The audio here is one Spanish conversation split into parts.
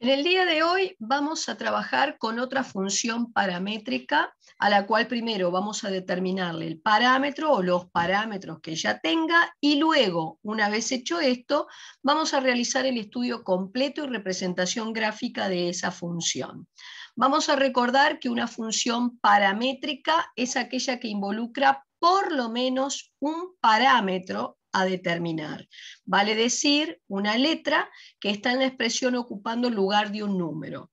En el día de hoy vamos a trabajar con otra función paramétrica a la cual primero vamos a determinarle el parámetro o los parámetros que ya tenga y luego, una vez hecho esto, vamos a realizar el estudio completo y representación gráfica de esa función. Vamos a recordar que una función paramétrica es aquella que involucra por lo menos un parámetro a determinar. Vale decir, una letra que está en la expresión ocupando el lugar de un número.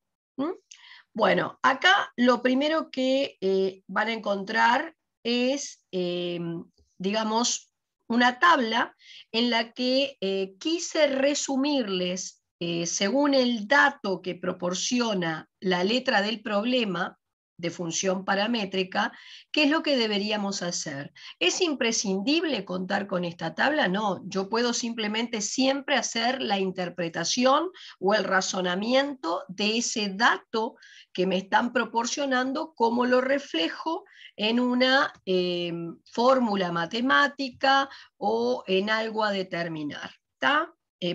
Bueno, acá lo primero que van a encontrar es, digamos, una tabla en la que quise resumirles, según el dato que proporciona la letra del problema de función paramétrica, qué es lo que deberíamos hacer. ¿Es imprescindible contar con esta tabla? No, yo puedo simplemente siempre hacer la interpretación o el razonamiento de ese dato que me están proporcionando, cómo lo reflejo en una fórmula matemática o en algo a determinar.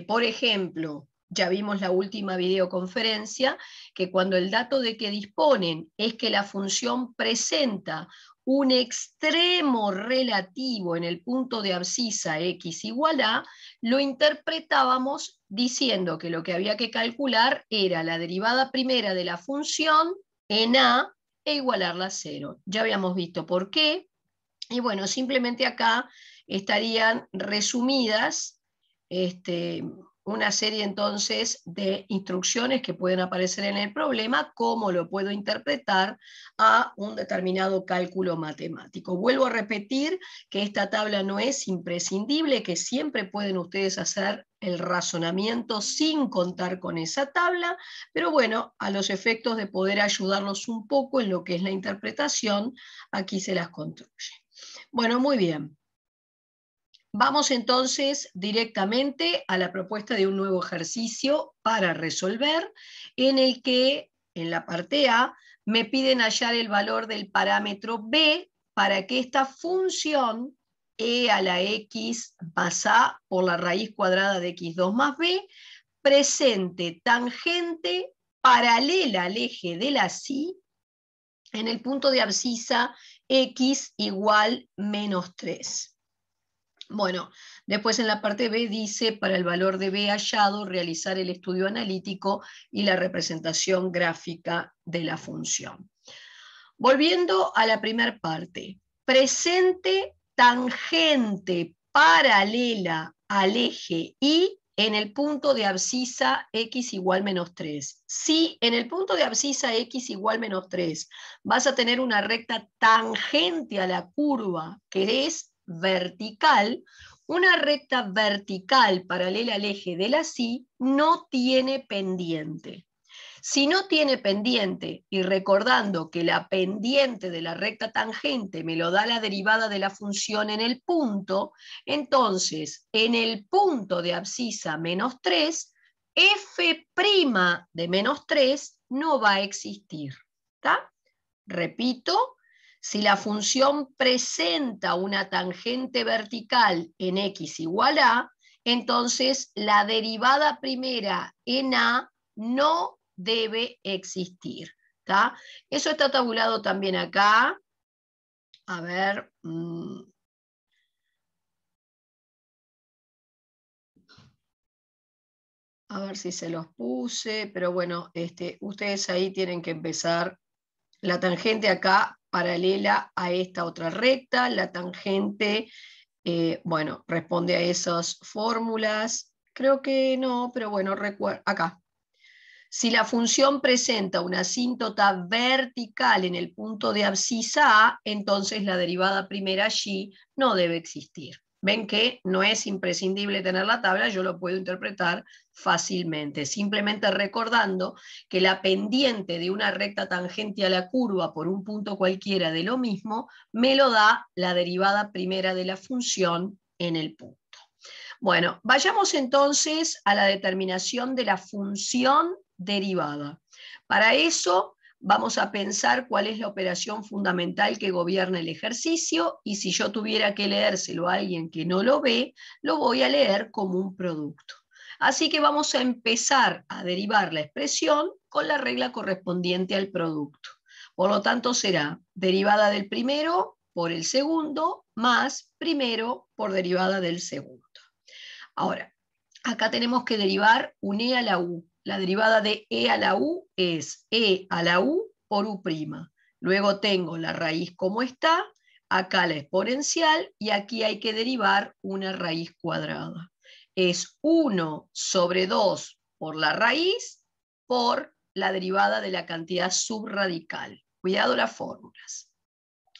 Por ejemplo, ya vimos la última videoconferencia, que cuando el dato de que disponen es que la función presenta un extremo relativo en el punto de abscisa x igual a, lo interpretábamos diciendo que lo que había que calcular era la derivada primera de la función en a e igualarla a 0. Ya habíamos visto por qué, y bueno, simplemente acá estarían resumidas una serie entonces de instrucciones que pueden aparecer en el problema, cómo lo puedo interpretar a un determinado cálculo matemático. Vuelvo a repetir que esta tabla no es imprescindible, que siempre pueden ustedes hacer el razonamiento sin contar con esa tabla, pero bueno, a los efectos de poder ayudarlos un poco en lo que es la interpretación, aquí se las construye. Bueno, muy bien. Vamos entonces directamente a la propuesta de un nuevo ejercicio para resolver, en el que en la parte A me piden hallar el valor del parámetro B para que esta función e a la x más a por la raíz cuadrada de x2 más b presente tangente paralela al eje de la xy en el punto de abscisa x igual menos 3. Bueno, después en la parte B dice, para el valor de B hallado, realizar el estudio analítico y la representación gráfica de la función. Volviendo a la primera parte, presente tangente paralela al eje Y en el punto de abscisa x igual menos 3. Si en el punto de abscisa x igual menos 3 vas a tener una recta tangente a la curva que es vertical, una recta vertical paralela al eje de la xy no tiene pendiente. Si no tiene pendiente, y recordando que la pendiente de la recta tangente me lo da la derivada de la función en el punto, entonces en el punto de abscisa menos 3, f' de menos 3 no va a existir. ¿Está? Repito, si la función presenta una tangente vertical en x igual a, entonces la derivada primera en a no debe existir. ¿Está? Eso está tabulado también acá. A ver. A ver si se los puse, pero bueno, ustedes ahí tienen que empezar. La tangente acá paralela a esta otra recta, la tangente, bueno, responde a esas fórmulas. Creo que no, pero bueno, acá. Si la función presenta una asíntota vertical en el punto de abscisa A, entonces la derivada primera allí no debe existir. Ven que no es imprescindible tener la tabla, yo lo puedo interpretar fácilmente, simplemente recordando que la pendiente de una recta tangente a la curva por un punto cualquiera de lo mismo, me lo da la derivada primera de la función en el punto. Bueno, vayamos entonces a la determinación de la función derivada. Para eso vamos a pensar cuál es la operación fundamental que gobierna el ejercicio, y si yo tuviera que leérselo a alguien que no lo ve, lo voy a leer como un producto. Así que vamos a empezar a derivar la expresión con la regla correspondiente al producto. Por lo tanto, será derivada del primero por el segundo más primero por derivada del segundo. Ahora, acá tenemos que derivar un e a la u. La derivada de e a la u es e a la u por u'. Luego tengo la raíz como está, acá la exponencial, y aquí hay que derivar una raíz cuadrada. Es 1 sobre 2 por la raíz por la derivada de la cantidad subradical. Cuidado las fórmulas.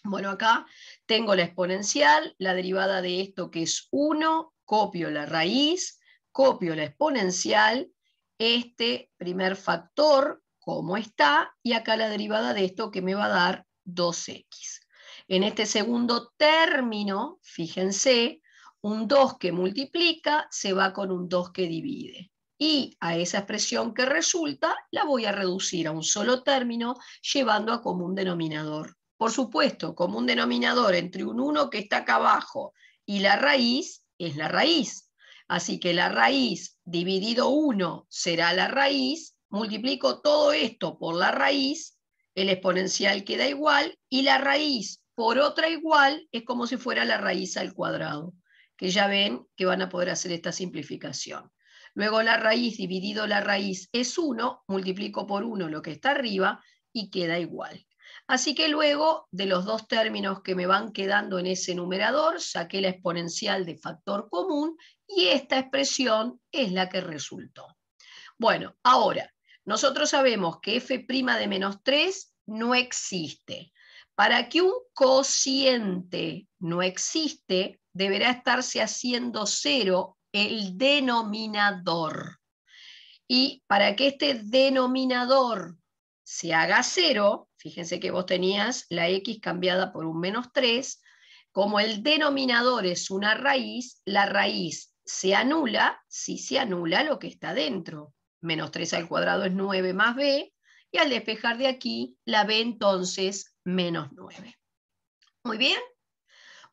Bueno, acá tengo la exponencial, la derivada de esto que es 1, copio la raíz, copio la exponencial, este primer factor como está, y acá la derivada de esto que me va a dar 2x. En este segundo término, fíjense, un 2 que multiplica se va con un 2 que divide. Y a esa expresión que resulta la voy a reducir a un solo término llevando a común denominador. Por supuesto, común denominador entre un 1 que está acá abajo y la raíz es la raíz. Así que la raíz dividido 1 será la raíz, multiplico todo esto por la raíz, el exponencial queda igual, y la raíz por otra igual es como si fuera la raíz al cuadrado, que ya ven que van a poder hacer esta simplificación. Luego la raíz dividido la raíz es 1, multiplico por 1 lo que está arriba y queda igual. Así que luego de los dos términos que me van quedando en ese numerador, saqué la exponencial de factor común y esta expresión es la que resultó. Bueno, ahora, nosotros sabemos que f' de menos 3 no existe. Para que un cociente no existe, deberá estarse haciendo 0 el denominador. Y para que este denominador se haga 0, fíjense que vos tenías la x cambiada por un menos 3, como el denominador es una raíz, la raíz se anula si se anula lo que está dentro. Menos 3 al cuadrado es 9 más b, y al despejar de aquí, la b entonces menos 9. Muy bien.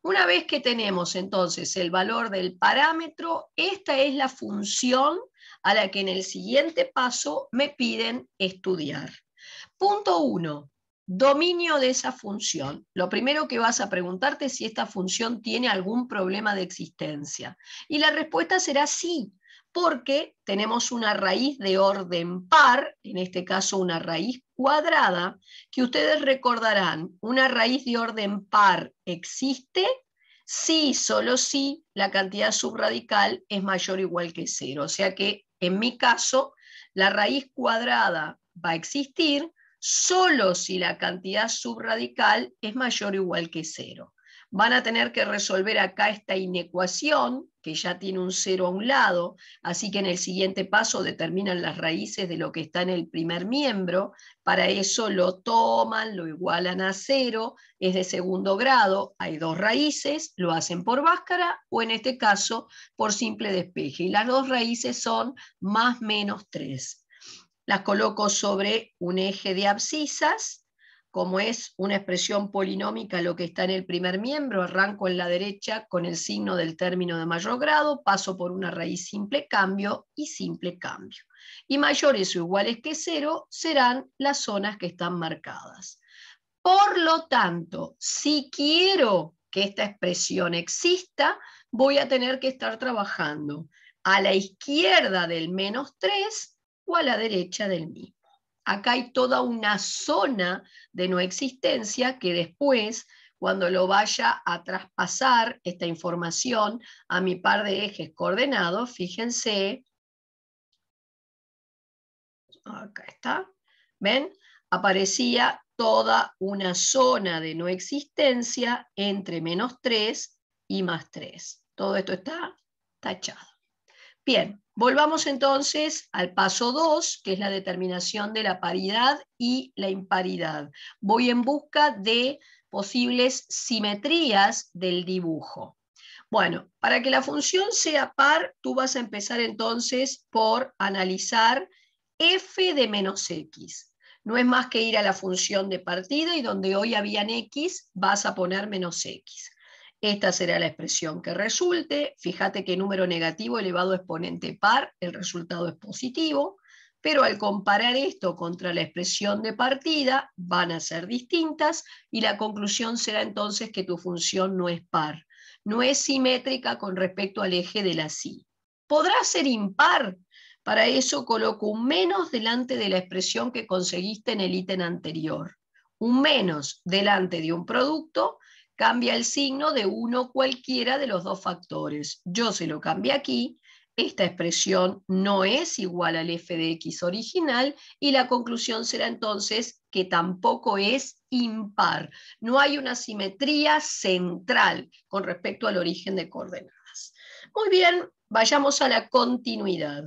Una vez que tenemos entonces el valor del parámetro, esta es la función a la que en el siguiente paso me piden estudiar. Punto 1. Dominio de esa función. Lo primero que vas a preguntarte es si esta función tiene algún problema de existencia. Y la respuesta será sí, porque tenemos una raíz de orden par, en este caso una raíz cuadrada, que ustedes recordarán, una raíz de orden par existe si, solo si, la cantidad subradical es mayor o igual que 0. O sea que, en mi caso, la raíz cuadrada va a existir solo si la cantidad subradical es mayor o igual que 0. Van a tener que resolver acá esta inecuación, que ya tiene un 0 a un lado, así que en el siguiente paso determinan las raíces de lo que está en el primer miembro. Para eso lo toman, lo igualan a 0, es de segundo grado, hay dos raíces, lo hacen por báscara o en este caso por simple despeje. Y las dos raíces son más menos 3. Las coloco sobre un eje de abscisas. Como es una expresión polinómica lo que está en el primer miembro, arranco en la derecha con el signo del término de mayor grado, paso por una raíz simple cambio y simple cambio. Y mayores o iguales que 0 serán las zonas que están marcadas. Por lo tanto, si quiero que esta expresión exista, voy a tener que estar trabajando a la izquierda del menos 3 o a la derecha del mismo. Acá hay toda una zona de no existencia que después, cuando lo vaya a traspasar esta información a mi par de ejes coordenados, fíjense, acá está, ¿ven? Aparecía toda una zona de no existencia entre menos 3 y más 3. Todo esto está tachado. Bien, volvamos entonces al paso 2, que es la determinación de la paridad y la imparidad. Voy en busca de posibles simetrías del dibujo. Bueno, para que la función sea par, tú vas a empezar entonces por analizar f de menos x. No es más que ir a la función de partida y donde hoy habían x, vas a poner menos x. esta será la expresión que resulte. Fíjate que número negativo elevado a exponente par, el resultado es positivo, pero al comparar esto contra la expresión de partida, van a ser distintas y la conclusión será entonces que tu función no es par, no es simétrica con respecto al eje de la sí. ¿Podrá ser impar? Para eso coloco un menos delante de la expresión que conseguiste en el ítem anterior. Un menos delante de un producto cambia el signo de uno cualquiera de los dos factores. Yo se lo cambié aquí. Esta expresión no es igual al f de x original y la conclusión será entonces que tampoco es impar. No hay una simetría central con respecto al origen de coordenadas. Muy bien, vayamos a la continuidad.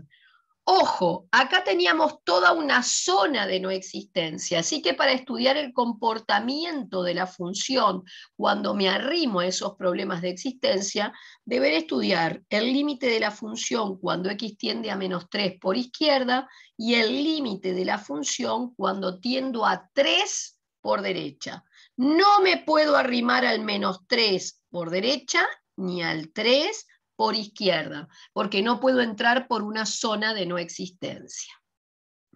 Ojo, acá teníamos toda una zona de no existencia, así que para estudiar el comportamiento de la función cuando me arrimo a esos problemas de existencia, deberé estudiar el límite de la función cuando x tiende a menos 3 por izquierda y el límite de la función cuando tiendo a 3 por derecha. No me puedo arrimar al menos 3 por derecha ni al 3 por izquierda, porque no puedo entrar por una zona de no existencia.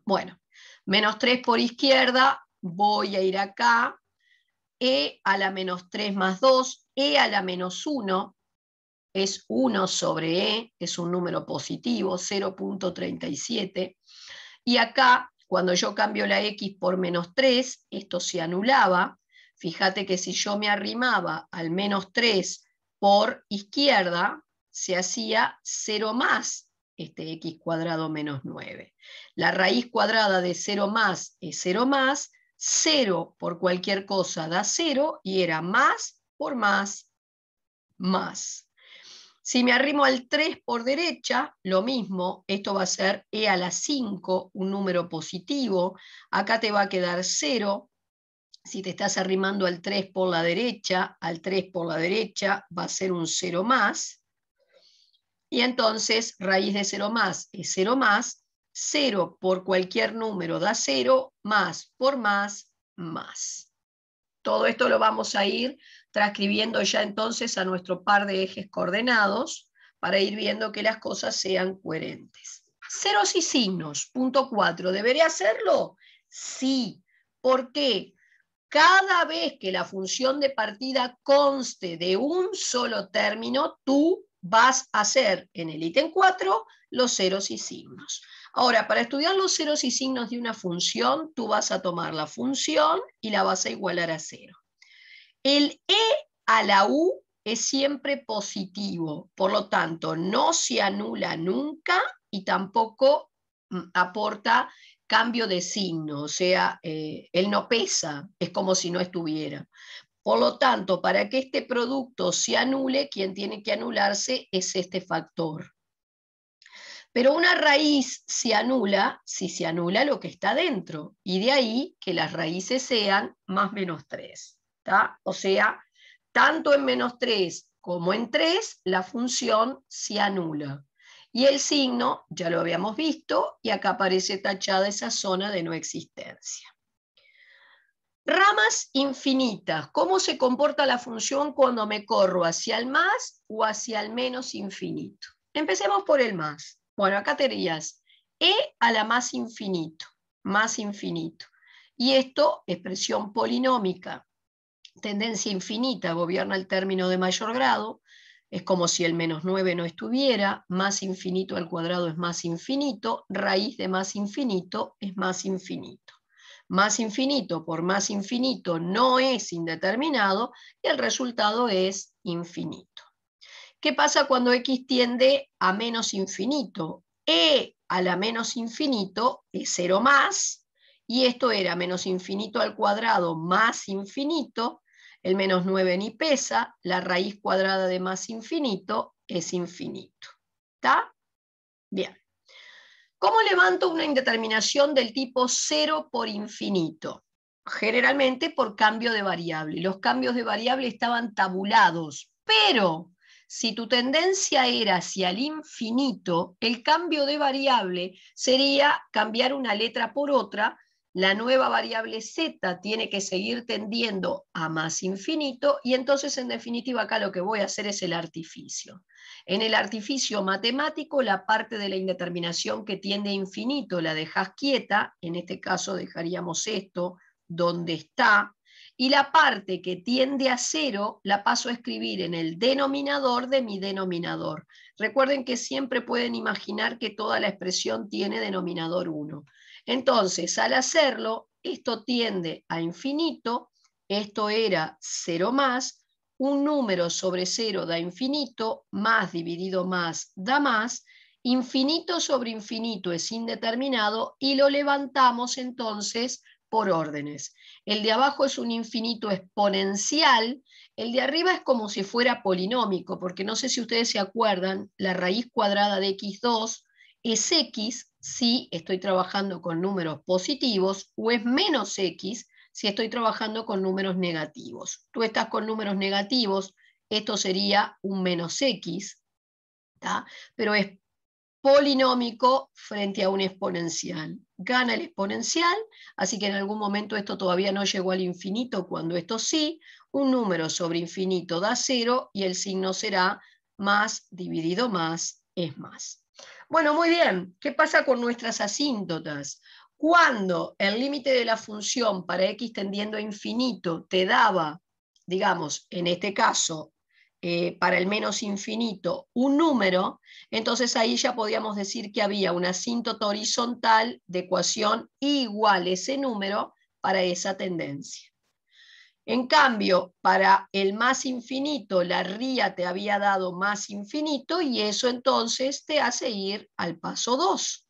Bueno, menos 3 por izquierda, voy a ir acá, e a la menos 3 más 2, e a la menos 1, es 1 sobre e, es un número positivo, 0.37, y acá, cuando yo cambio la x por menos 3, esto se anulaba. Fíjate que si yo me arrimaba al menos 3 por izquierda, se hacía 0 más este x cuadrado menos 9. La raíz cuadrada de 0 más es 0 más, 0 por cualquier cosa da 0 y era más por más, más. Si me arrimo al 3 por derecha, lo mismo, esto va a ser e a la 5, un número positivo, acá te va a quedar 0. Si te estás arrimando al 3 por la derecha, al 3 por la derecha va a ser un 0 más. Y entonces raíz de 0 más es 0 más, 0 por cualquier número da 0, más por más, más. Todo esto lo vamos a ir transcribiendo ya entonces a nuestro par de ejes coordenados para ir viendo que las cosas sean coherentes. Ceros y signos, punto 4. ¿Debería hacerlo? Sí. ¿Por qué? Cada vez que la función de partida conste de un solo término, tú vas a hacer en el ítem 4 los ceros y signos. Ahora, para estudiar los ceros y signos de una función, tú vas a tomar la función y la vas a igualar a 0. El e a la u es siempre positivo, por lo tanto, no se anula nunca y tampoco aporta cambio de signo, o sea, él no pesa, es como si no estuviera. Por lo tanto, para que este producto se anule, quien tiene que anularse es este factor. Pero una raíz se anula si se anula lo que está dentro, y de ahí que las raíces sean más menos 3. ¿Tá? O sea, tanto en menos 3 como en 3, la función se anula. Y el signo, ya lo habíamos visto, y acá aparece tachada esa zona de no existencia. Ramas infinitas. ¿Cómo se comporta la función cuando me corro hacia el más o hacia el menos infinito? Empecemos por el más. Bueno, acá tenías e a la más infinito, más infinito. Y esto, expresión polinómica, tendencia infinita, gobierna el término de mayor grado, es como si el menos 9 no estuviera, más infinito al cuadrado es más infinito, raíz de más infinito es más infinito. Más infinito por más infinito no es indeterminado y el resultado es infinito. ¿Qué pasa cuando x tiende a menos infinito? E a la menos infinito es 0 más, y esto era menos infinito al cuadrado más infinito, el menos 9 ni pesa, la raíz cuadrada de más infinito es infinito. ¿Está? Bien. ¿Cómo levanto una indeterminación del tipo 0 por infinito? Generalmente por cambio de variable. Los cambios de variable estaban tabulados, pero si tu tendencia era hacia el infinito, el cambio de variable sería cambiar una letra por otra la nueva variable z tiene que seguir tendiendo a más infinito, y entonces en definitiva acá lo que voy a hacer es el artificio. En el artificio matemático, la parte de la indeterminación que tiende a infinito la dejas quieta, en este caso dejaríamos esto donde está, y la parte que tiende a cero la paso a escribir en el denominador de mi denominador. Recuerden que siempre pueden imaginar que toda la expresión tiene denominador 1. Entonces, al hacerlo, esto tiende a infinito, esto era 0 más, un número sobre 0 da infinito, más dividido más da más, infinito sobre infinito es indeterminado, y lo levantamos entonces por órdenes. El de abajo es un infinito exponencial, el de arriba es como si fuera polinómico, porque no sé si ustedes se acuerdan, la raíz cuadrada de x2 es x si estoy trabajando con números positivos, o es menos x si estoy trabajando con números negativos. Tú estás con números negativos, esto sería un menos x, ¿tá? Pero es polinómico frente a un exponencial. Gana el exponencial, así que en algún momento esto todavía no llegó al infinito, cuando esto sí, un número sobre infinito da 0 y el signo será más dividido más es más. Bueno, muy bien. ¿Qué pasa con nuestras asíntotas? Cuando el límite de la función para x tendiendo a infinito te daba, digamos, en este caso, para el menos infinito, un número, entonces ahí ya podíamos decir que había una asíntota horizontal de ecuación igual a ese número para esa tendencia. En cambio, para el más infinito, la RIA te había dado más infinito, y eso entonces te hace ir al paso 2,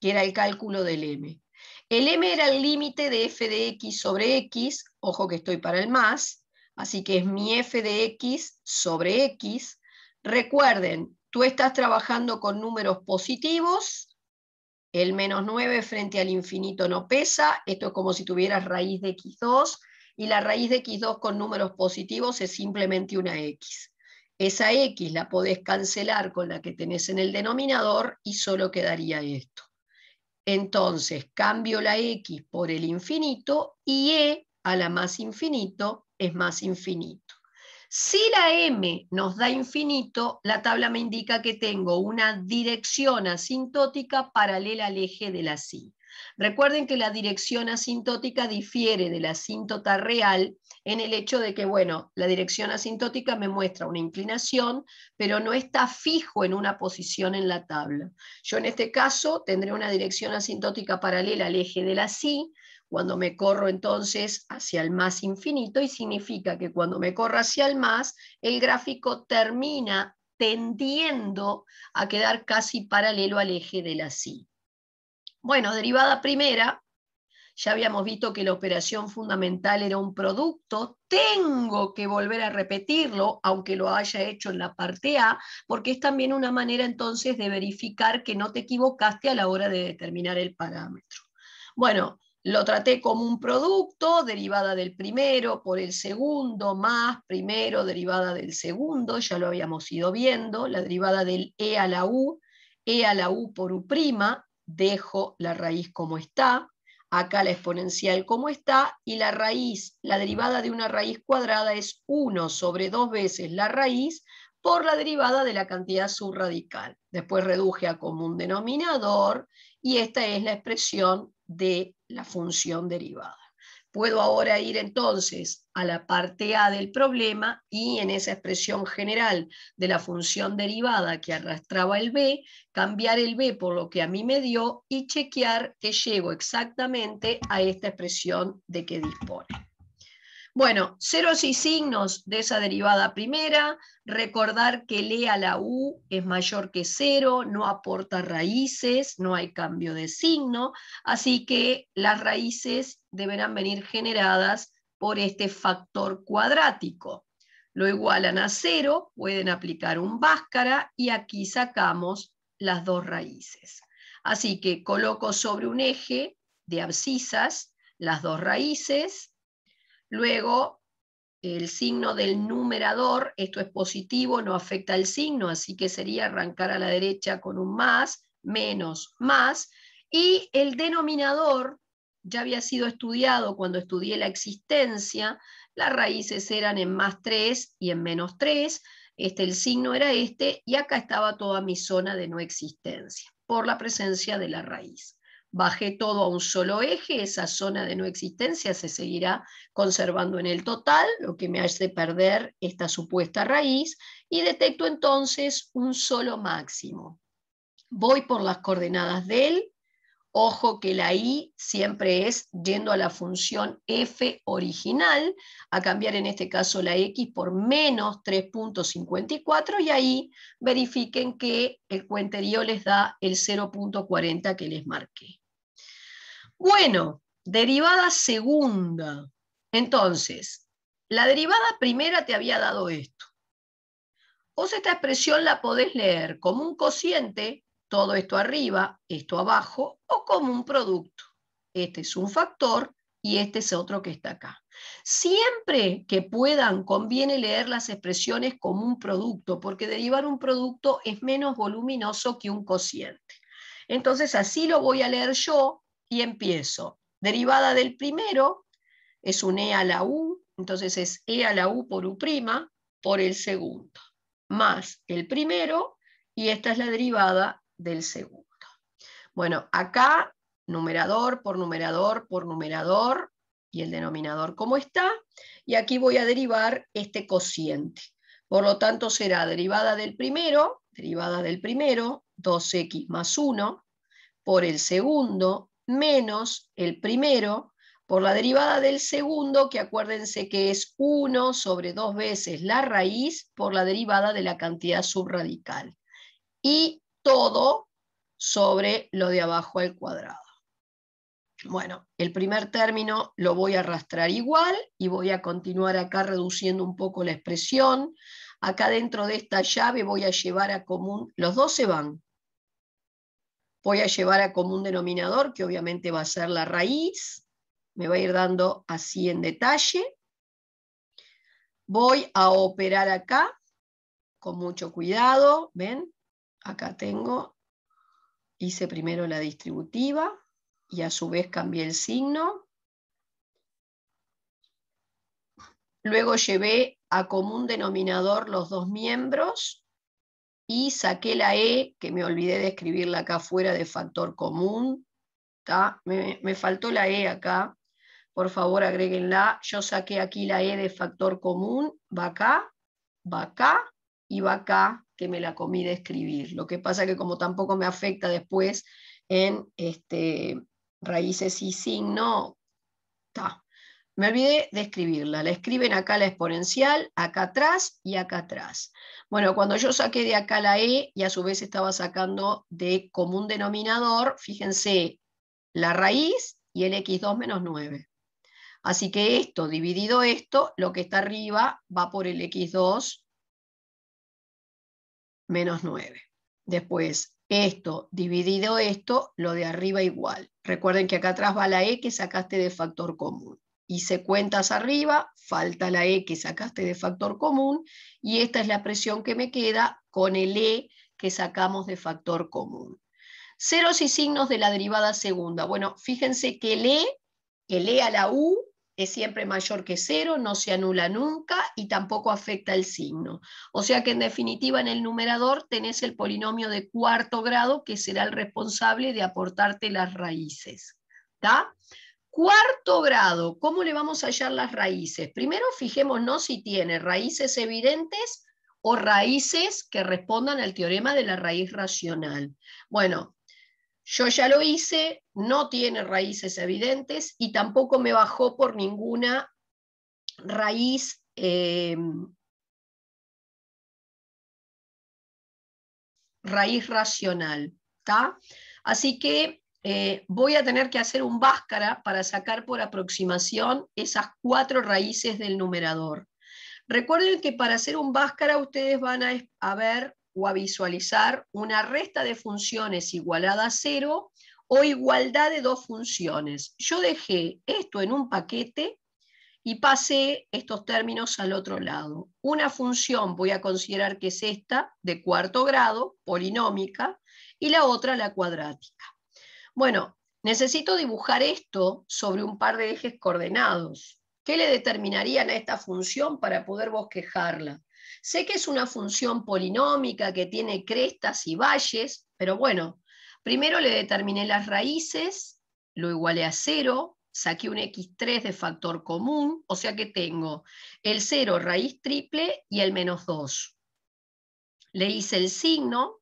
que era el cálculo del M. El M era el límite de f de x sobre x, ojo que estoy para el más, así que es mi f de x sobre x. Recuerden, tú estás trabajando con números positivos, el menos 9 frente al infinito no pesa, esto es como si tuvieras raíz de x2, y la raíz de x2 con números positivos es simplemente una x. Esa x la podés cancelar con la que tenés en el denominador y solo quedaría esto. Entonces cambio la x por el infinito y e a la más infinito es más infinito. Si la m nos da infinito, la tabla me indica que tengo una dirección asintótica paralela al eje de la sí. Recuerden que la dirección asintótica difiere de la asíntota real en el hecho de que, bueno, la dirección asintótica me muestra una inclinación, pero no está fijo en una posición en la tabla. Yo en este caso tendré una dirección asintótica paralela al eje de la sí, cuando me corro entonces hacia el más infinito, y significa que cuando me corro hacia el más, el gráfico termina tendiendo a quedar casi paralelo al eje de la sí. Bueno, derivada primera, ya habíamos visto que la operación fundamental era un producto. Tengo que volver a repetirlo, aunque lo haya hecho en la parte A, porque es también una manera entonces de verificar que no te equivocaste a la hora de determinar el parámetro. Bueno, lo traté como un producto, derivada del primero por el segundo, más primero, derivada del segundo, ya lo habíamos ido viendo, la derivada del e a la u por u', dejo la raíz como está, acá la exponencial como está, y la raíz, la derivada de una raíz cuadrada es 1 sobre 2 veces la raíz por la derivada de la cantidad subradical. Después reduje a común denominador, y esta es la expresión de la función derivada. Puedo ahora ir entonces a la parte A del problema, y en esa expresión general de la función derivada que arrastraba el b, cambiar el b por lo que a mí me dio y chequear que llego exactamente a esta expresión de que dispone. Bueno, ceros y signos de esa derivada primera, recordar que el e a la u es mayor que 0, no aporta raíces, no hay cambio de signo, así que las raíces deberán venir generadas por este factor cuadrático. Lo igualan a 0, pueden aplicar un báscara y aquí sacamos las dos raíces. Así que coloco sobre un eje de abscisas las dos raíces. Luego, el signo del numerador, esto es positivo, no afecta el signo, así que sería arrancar a la derecha con un más, menos, más, Y el denominador ya había sido estudiado cuando estudié la existencia, las raíces eran en +3 y en -3, el signo era y acá estaba toda mi zona de no existencia, por la presencia de la raíz. Bajé todo a un solo eje, esa zona de no existencia se seguirá conservando en el total, lo que me hace perder esta supuesta raíz, y detecto entonces un solo máximo. Voy por las coordenadas de él. Ojo que la y siempre es yendo a la función f original, a cambiar en este caso la x por -3.54, y ahí verifiquen que el cuenterío les da el 0.40 que les marqué. Bueno, derivada segunda. Entonces, la derivada primera te había dado esto. Vos esta expresión la podés leer como un cociente, todo esto arriba, esto abajo, o como un producto. Este es un factor y este es otro que está acá. Siempre que puedan, conviene leer las expresiones como un producto, porque derivar un producto es menos voluminoso que un cociente. Entonces así lo voy a leer yo y empiezo. Derivada del primero es un e a la u, entonces es e a la u por u' por el segundo, más el primero, y esta es la derivada del segundo. Bueno, acá numerador por numerador por numerador, y el denominador como está, y aquí voy a derivar este cociente. Por lo tanto será derivada del primero, 2x más 1, por el segundo, menos el primero, por la derivada del segundo, que acuérdense que es 1 sobre 2 veces la raíz por la derivada de la cantidad subradical. Y todo sobre lo de abajo al cuadrado. Bueno, el primer término lo voy a arrastrar igual y voy a continuar acá reduciendo un poco la expresión. Acá dentro de esta llave voy a llevar a común, los dos se van. Voy a llevar a común denominador, que obviamente va a ser la raíz. Me va a ir dando así en detalle. Voy a operar acá con mucho cuidado. ¿Ven? Acá tengo, hice primero la distributiva y a su vez cambié el signo. Luego llevé a común denominador los dos miembros y saqué la e, que me olvidé de escribirla acá afuera de factor común. Me faltó la e acá. Por favor, agréguenla. Yo saqué aquí la e de factor común. Va acá y va acá, que me la comí de escribir. Lo que pasa que como tampoco me afecta después en raíces y signo, me olvidé de escribirla. La escriben acá la exponencial, acá atrás y acá atrás. Bueno, cuando yo saqué de acá la e y a su vez estaba sacando de común denominador, fíjense, la raíz y el x2 menos 9. Así que esto, dividido esto, lo que está arriba va por el x2 menos 9. Después, esto dividido esto, lo de arriba igual. Recuerden que acá atrás va la e que sacaste de factor común. Hice cuentas arriba, falta la e que sacaste de factor común, y esta es la expresión que me queda con el e que sacamos de factor común. Ceros y signos de la derivada segunda. Bueno, fíjense que el e a la u es siempre mayor que 0, no se anula nunca y tampoco afecta el signo. O sea que en definitiva en el numerador tenés el polinomio de cuarto grado que será el responsable de aportarte las raíces. ¿Está? Cuarto grado, ¿cómo le vamos a hallar las raíces? Primero fijémonos si tiene raíces evidentes o raíces que respondan al teorema de la raíz racional. Bueno, yo ya lo hice, no tiene raíces evidentes y tampoco me bajó por ninguna raíz racional. ¿Tá? Así que voy a tener que hacer un báscara para sacar por aproximación esas 4 raíces del numerador. Recuerden que para hacer un báscara ustedes van a ver o a visualizar una resta de funciones igualada a 0 o igualdad de 2 funciones. Yo dejé esto en un paquete y pasé estos términos al otro lado. Una función voy a considerar que es esta, de cuarto grado, polinómica, y la otra la cuadrática. Bueno, necesito dibujar esto sobre un par de ejes coordenados. ¿Qué le determinarían a esta función para poder bosquejarla? Sé que es una función polinómica que tiene crestas y valles, pero bueno, primero le determiné las raíces, lo igualé a 0, saqué un x3 de factor común, o sea que tengo el 0 raíz triple y el menos 2. Le hice el signo.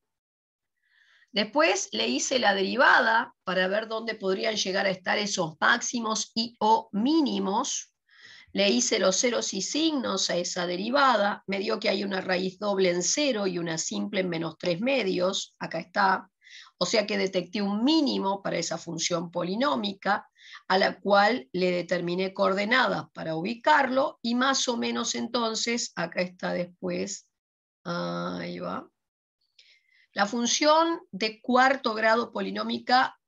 Después le hice la derivada para ver dónde podrían llegar a estar esos máximos y o mínimos. Le hice los ceros y signos a esa derivada. Me dio que hay una raíz doble en 0 y una simple en menos 3 medios. Acá está. O sea que detecté un mínimo para esa función polinómica, a la cual le determiné coordenadas para ubicarlo, y más o menos entonces, acá está después, ahí va. La función de cuarto grado polinómica,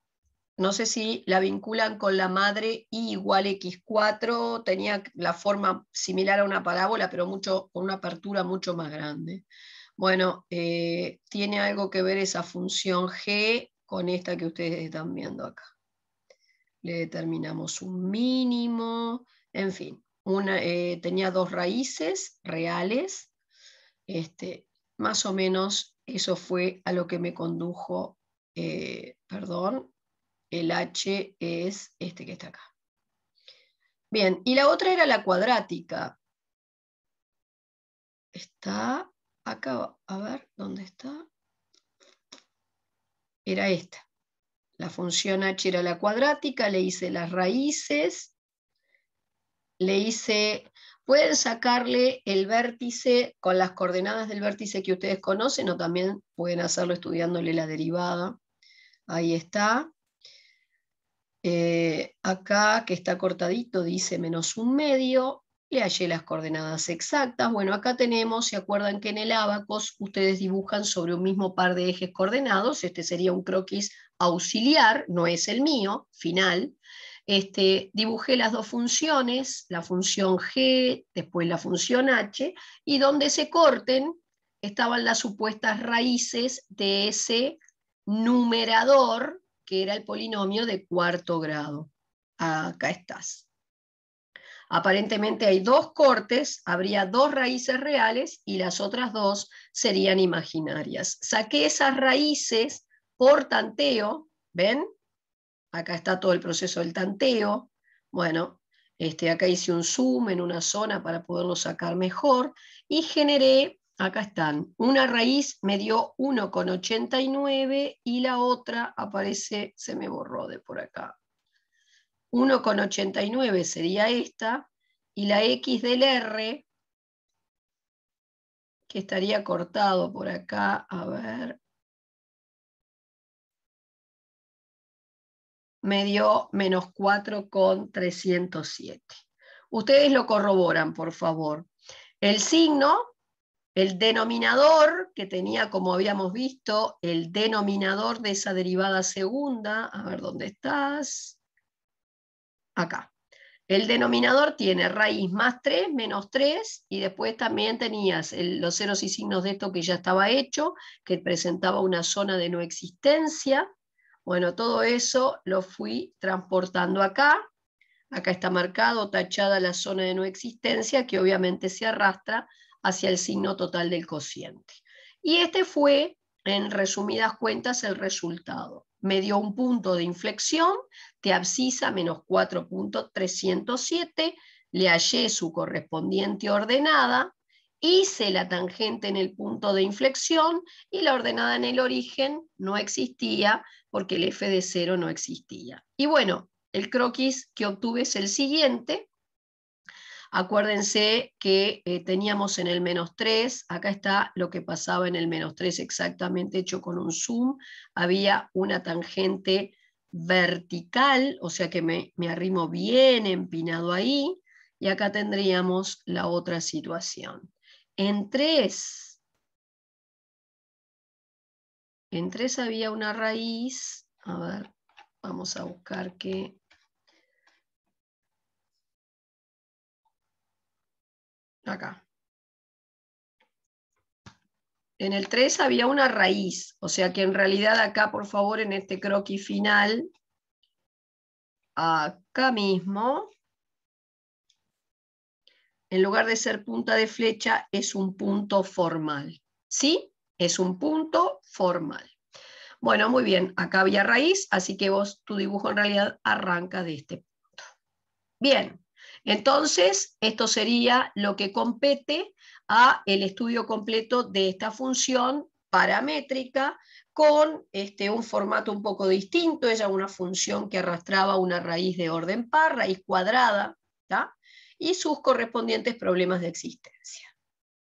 no sé si la vinculan con la madre y igual x4, tenía la forma similar a una parábola, pero con una apertura mucho más grande. Bueno, tiene algo que ver esa función g con esta que ustedes están viendo acá. Le determinamos un mínimo, en fin, tenía dos raíces reales, más o menos eso fue a lo que me condujo, perdón, el h es este que está acá. Bien, y la otra era la cuadrática. Está acá, a ver, ¿dónde está? Era esta. La función h era la cuadrática, le hice las raíces, le hice... Pueden sacarle el vértice con las coordenadas del vértice que ustedes conocen, o también pueden hacerlo estudiándole la derivada. Ahí está. Acá, que está cortadito, dice menos un medio. Le hallé las coordenadas exactas. Bueno, acá tenemos, ¿se acuerdan que en el Abacos ustedes dibujan sobre un mismo par de ejes coordenados? Este sería un croquis auxiliar, no es el mío, final. Dibujé las dos funciones, la función g, después la función h, y donde se corten estaban las supuestas raíces de ese numerador, que era el polinomio de cuarto grado. Acá estás. Aparentemente hay dos cortes, habría dos raíces reales y las otras dos serían imaginarias. Saqué esas raíces por tanteo, ¿ven? Acá está todo el proceso del tanteo. Bueno, acá hice un zoom en una zona para poderlo sacar mejor y generé, acá están, una raíz me dio 1,89 y la otra aparece, se me borró de por acá. 1,89 sería esta, y la x del r, que estaría cortado por acá, a ver, me dio menos 4,307. Ustedes lo corroboran, por favor. El signo, el denominador, que tenía, como habíamos visto, el denominador de esa derivada segunda, a ver dónde estás, acá. El denominador tiene raíz más 3, menos 3, y después también tenías los ceros y signos de esto que ya estaba hecho, que presentaba una zona de no existencia. Bueno, todo eso lo fui transportando acá. Acá está marcado, tachada la zona de no existencia, que obviamente se arrastra hacia el signo total del cociente. Y este fue, en resumidas cuentas, el resultado. Me dio un punto de inflexión de abscisa menos 4,307, le hallé su correspondiente ordenada, hice la tangente en el punto de inflexión y la ordenada en el origen no existía porque el f de 0 no existía. Y bueno, el croquis que obtuve es el siguiente. Acuérdense que teníamos en el menos 3, acá está lo que pasaba en el menos 3 exactamente hecho con un zoom. Había una tangente vertical, o sea que me arrimo bien empinado ahí, y acá tendríamos la otra situación. En 3 había una raíz, a ver, vamos a buscar que... Acá. En el 3 había una raíz, o sea que en realidad acá, por favor, en este croquis final, acá mismo, en lugar de ser punta de flecha, es un punto formal. ¿Sí? Es un punto formal. Bueno, muy bien, acá había raíz, así que tu dibujo en realidad arranca de este punto. Bien, entonces esto sería lo que compete a el estudio completo de esta función paramétrica con un formato un poco distinto. Ella una función que arrastraba una raíz de orden par, raíz cuadrada, ¿tá? Y sus correspondientes problemas de existencia.